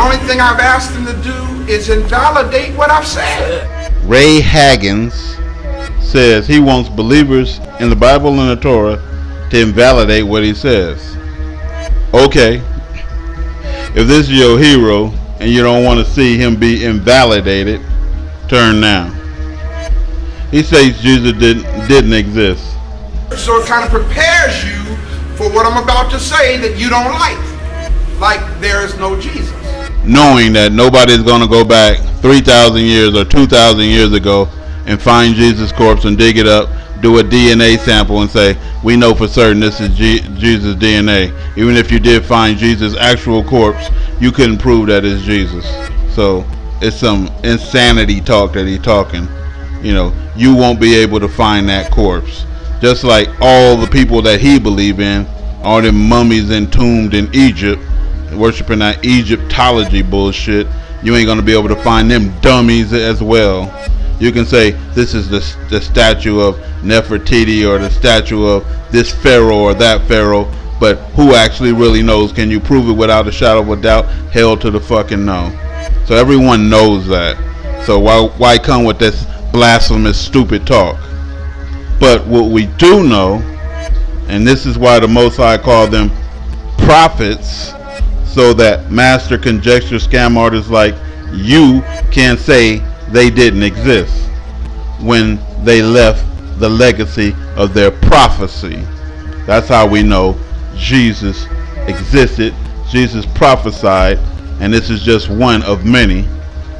only thing I've asked him to do is invalidate what I've said. Ray Hagins says he wants believers in the Bible and the Torah to invalidate what he says. Okay, if this is your hero and you don't want to see him be invalidated, turn now. He says Jesus didn't exist. So it kind of prepares you for what I'm about to say that you don't like there is no Jesus. Knowing that nobody's going to go back 3,000 years or 2,000 years ago and find Jesus' corpse and dig it up, do a DNA sample and say, we know for certain this is Jesus' DNA. Even if you did find Jesus' actual corpse, you couldn't prove that it's Jesus. So it's some insanity talk that he's talking. You know, you won't be able to find that corpse. Just like all the people that he believed in, all them mummies entombed in Egypt, worshiping that Egyptology bullshit, you ain't going to be able to find them dummies as well. You can say this is the statue of Nefertiti or the statue of this pharaoh or that pharaoh, but who actually really knows? Can you prove it without a shadow of a doubt? Hell to the fucking no. So everyone knows that. So why come with this blasphemous stupid talk? But what we do know, and this is why the Most High called them prophets, so that master conjecture scam artists like you can say they didn't exist when they left the legacy of their prophecy. That's how we know Jesus existed. Jesus prophesied, and this is just one of many,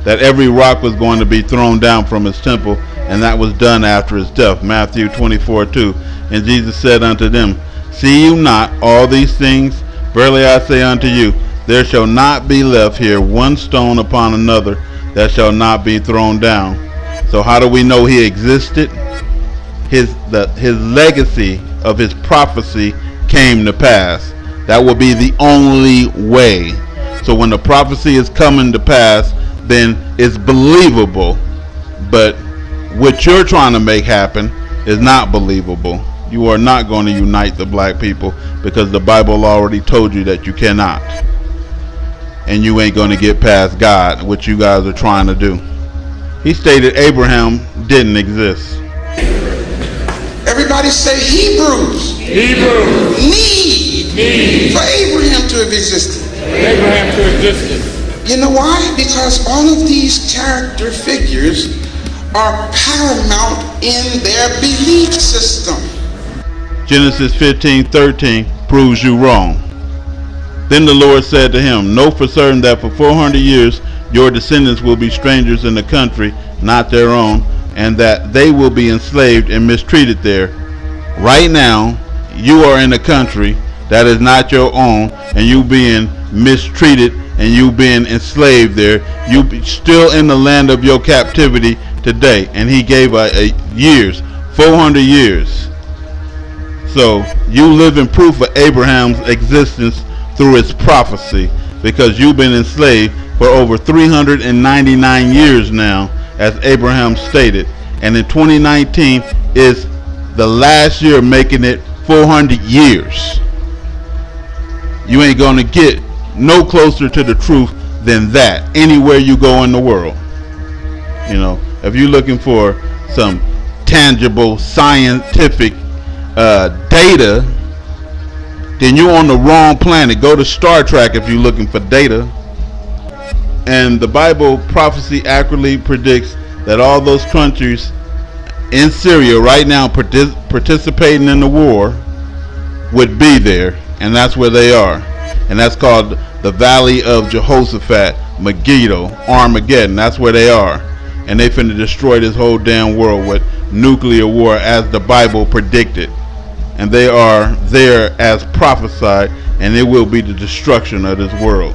that every rock was going to be thrown down from his temple, and that was done after his death. Matthew 24:2. And Jesus said unto them, see you not all these things? Verily I say unto you, there shall not be left here one stone upon another that shall not be thrown down. So how do we know he existed? His legacy of his prophecy came to pass. That will be the only way. So when the prophecy is coming to pass, then it's believable. But what you're trying to make happen is not believable. You are not going to unite the black people because the Bible already told you that you cannot. And you ain't going to get past God, what you guys are trying to do. He stated Abraham didn't exist. Everybody say Hebrews. Need for Abraham to have existed. You know why? Because all of these character figures are paramount in their belief system. Genesis 15:13 proves you wrong. Then the Lord said to him, know for certain that for 400 years your descendants will be strangers in the country, not their own, and that they will be enslaved and mistreated there. Right now, you are in a country that is not your own, and you being mistreated and you being enslaved there. You be still in the land of your captivity today. And he gave years, 400 years. So you live in proof of Abraham's existence through his prophecy, because you've been enslaved for over 399 years now, as Abraham stated. And in 2019 is the last year, making it 400 years. You ain't gonna get no closer to the truth than that anywhere you go in the world. You know, if you're looking for some tangible scientific data, then you're on the wrong planet. Go to Star Trek if you're looking for data. And the Bible prophecy accurately predicts that all those countries in Syria right now participating in the war would be there, and that's where they are. And that's called the Valley of Jehoshaphat, Megiddo, Armageddon. That's where they are. And they finna destroy this whole damn world with nuclear war as the Bible predicted. And they are there as prophesied, and it will be the destruction of this world.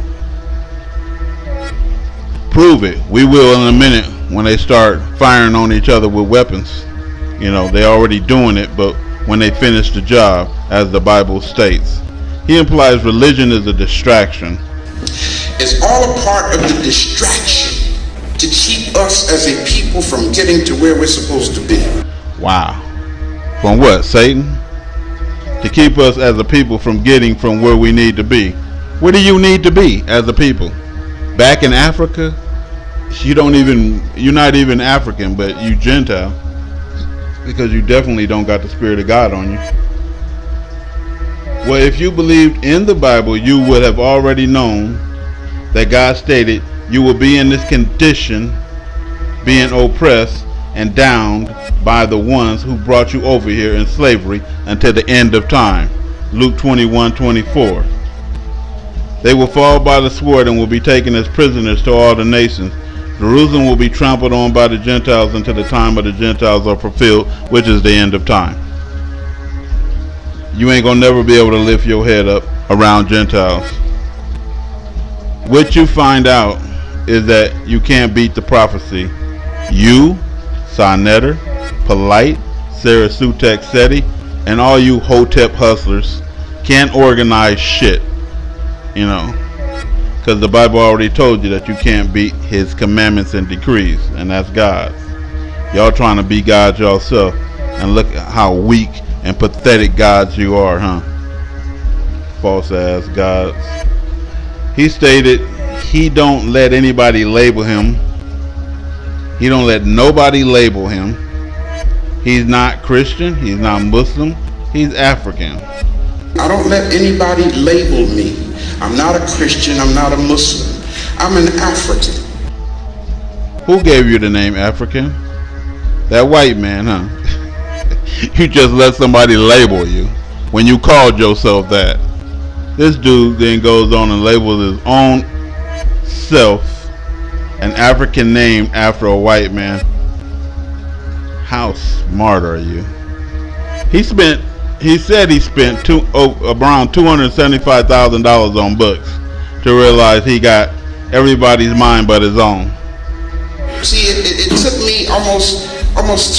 Prove it. We will in a minute when they start firing on each other with weapons. You know, they're already doing it, but when they finish the job, as the Bible states. He implies religion is a distraction. It's all a part of the distraction to keep us as a people from getting to where we're supposed to be. Wow. From what, Satan? To keep us as a people from getting from where we need to be. Where do you need to be as a people? Back in Africa, you're not even African, but you Gentile, because you definitely don't got the Spirit of God on you. Well, if you believed in the Bible, you would have already known that God stated you will be in this condition, being oppressed and downed by the ones who brought you over here in slavery until the end of time. Luke 21:24. They will fall by the sword and will be taken as prisoners to all the nations. Jerusalem will be trampled on by the Gentiles until the time of the Gentiles are fulfilled, which is the end of time. You ain't gonna never be able to lift your head up around Gentiles. What you find out is that you can't beat the prophecy. You, Sonetter, Polite, Sarah Sutek Seti, and all you Hotep hustlers can't organize shit. You know, because the Bible already told you that you can't beat his commandments and decrees, and that's God's. Y'all trying to be God yourself, and look at how weak and pathetic gods you are, huh? False ass gods. He stated he don't let anybody label him. He don't let nobody label him. He's not Christian, he's not Muslim, he's African. I don't let anybody label me. I'm not a Christian, I'm not a Muslim. I'm an African. Who gave you the name African? That white man, huh? You just let somebody label you when you called yourself that. This dude then goes on and labels his own self an African name after a white man. How smart are you? He said he spent around $275,000 on books to realize he got everybody's mind but his own. See, it took me almost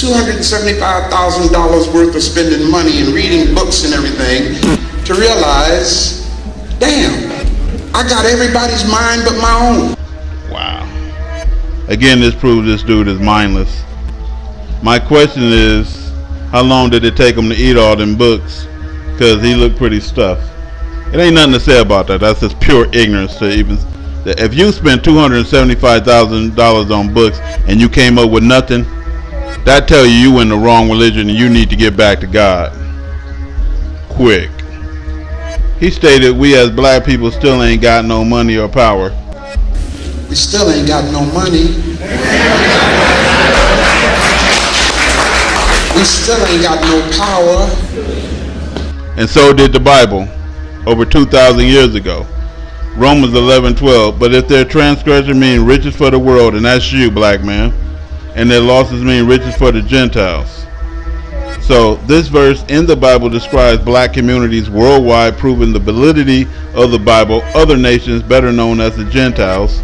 $275,000 worth of spending money and reading books and everything to realize, damn, I got everybody's mind but my own. Wow. Again, this proves this dude is mindless. My question is, how long did it take him to eat all them books? Because he looked pretty stuffed. It ain't nothing to say about that. That's just pure ignorance to even. If you spent $275,000 on books and you came up with nothing, that tell you in the wrong religion and you need to get back to God. Quick. He stated we as black people still ain't got no money or power. We still ain't got no money. We still ain't got no power. And so did the Bible over 2,000 years ago. Romans 11:12. But if their transgression mean riches for the world, and that's you, black man, and their losses mean riches for the Gentiles. So this verse in the Bible describes black communities worldwide, proving the validity of the Bible. Other nations, better known as the Gentiles,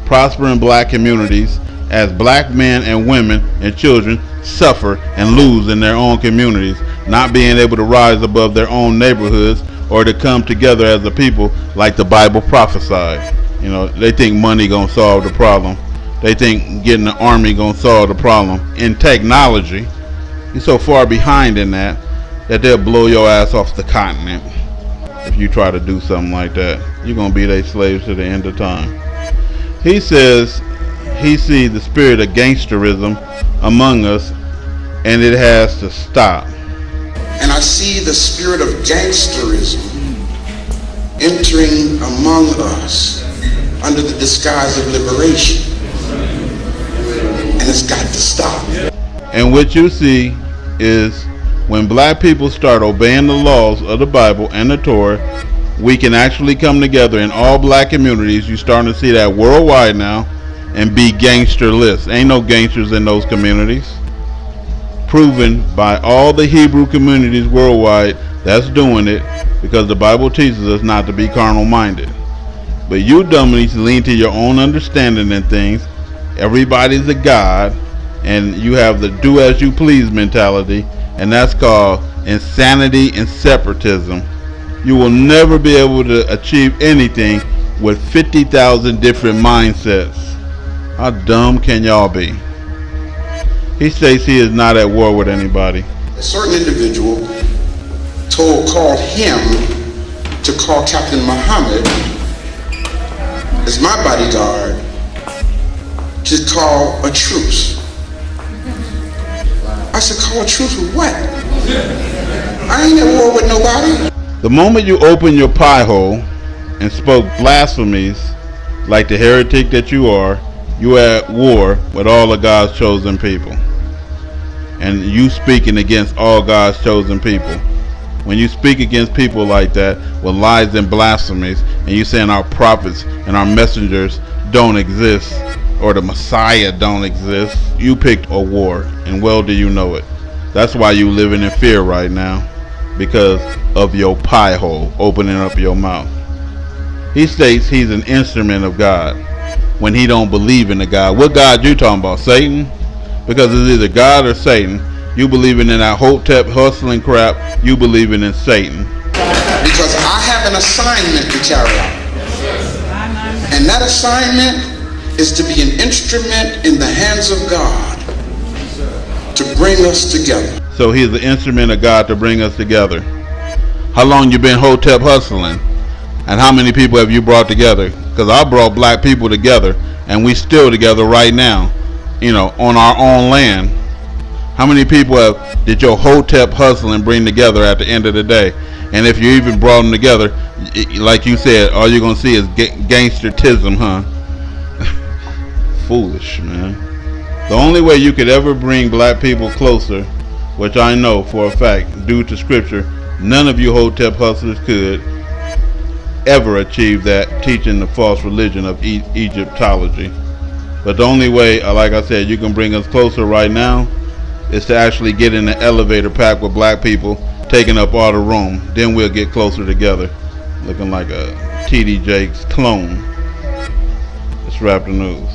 prosper in black communities as black men and women and children suffer and lose in their own communities, not being able to rise above their own neighborhoods or to come together as a people like the Bible prophesied. You know, they think money gonna solve the problem. They think getting the army gonna solve the problem. In technology, you're so far behind in that they'll blow your ass off the continent if you try to do something like that. You're gonna be their slaves to the end of time. He says he sees the spirit of gangsterism among us, and it has to stop. And I see the spirit of gangsterism entering among us under the disguise of liberation. And it's got to stop. And what you see is when black people start obeying the laws of the Bible and the Torah, we can actually come together in all black communities. You're starting to see that worldwide now, and be gangsterless. Ain't no gangsters in those communities. Proven by all the Hebrew communities worldwide that's doing it, because the Bible teaches us not to be carnal minded. But you dummies lean to your own understanding and things. Everybody's a god, and you have the do as you please mentality, and that's called insanity and separatism. You will never be able to achieve anything with 50,000 different mindsets. How dumb can y'all be? He states he is not at war with anybody. A certain individual called him to call Captain Muhammad as my bodyguard to call a truce. I said, call a truce with what? I ain't at war with nobody. The moment you opened your pie hole and spoke blasphemies like the heretic that you are at war with all of God's chosen people. And you speaking against all God's chosen people. When you speak against people like that with lies and blasphemies, and you saying our prophets and our messengers don't exist, or the Messiah don't exist, you picked a war, and well do you know it. That's why you living in fear right now, because of your pie hole opening up your mouth. He states he's an instrument of God when he don't believe in the God. What God you talking about? Satan? Because it's either God or Satan. You believing in that hotep hustling crap, you believing in Satan. Because I have an assignment to carry out. And that assignment is to be an instrument in the hands of God to bring us together. So he's the instrument of God to bring us together. How long you been hotep hustling? And how many people have you brought together? Because I brought black people together, and we still together right now, on our own land. How many people did your hotep hustling bring together at the end of the day? And if you even brought them together, like you said, all you're going to see is gangstertism, huh? Foolish, man. The only way you could ever bring black people closer, which I know for a fact, due to scripture, none of you hotep hustlers could ever achieve that, teaching the false religion of Egyptology. But the only way, like I said, you can bring us closer right now is to actually get in the elevator pack with black people, taking up all the room. Then we'll get closer together, looking like a T.D. Jakes clone. Let's wrap the news.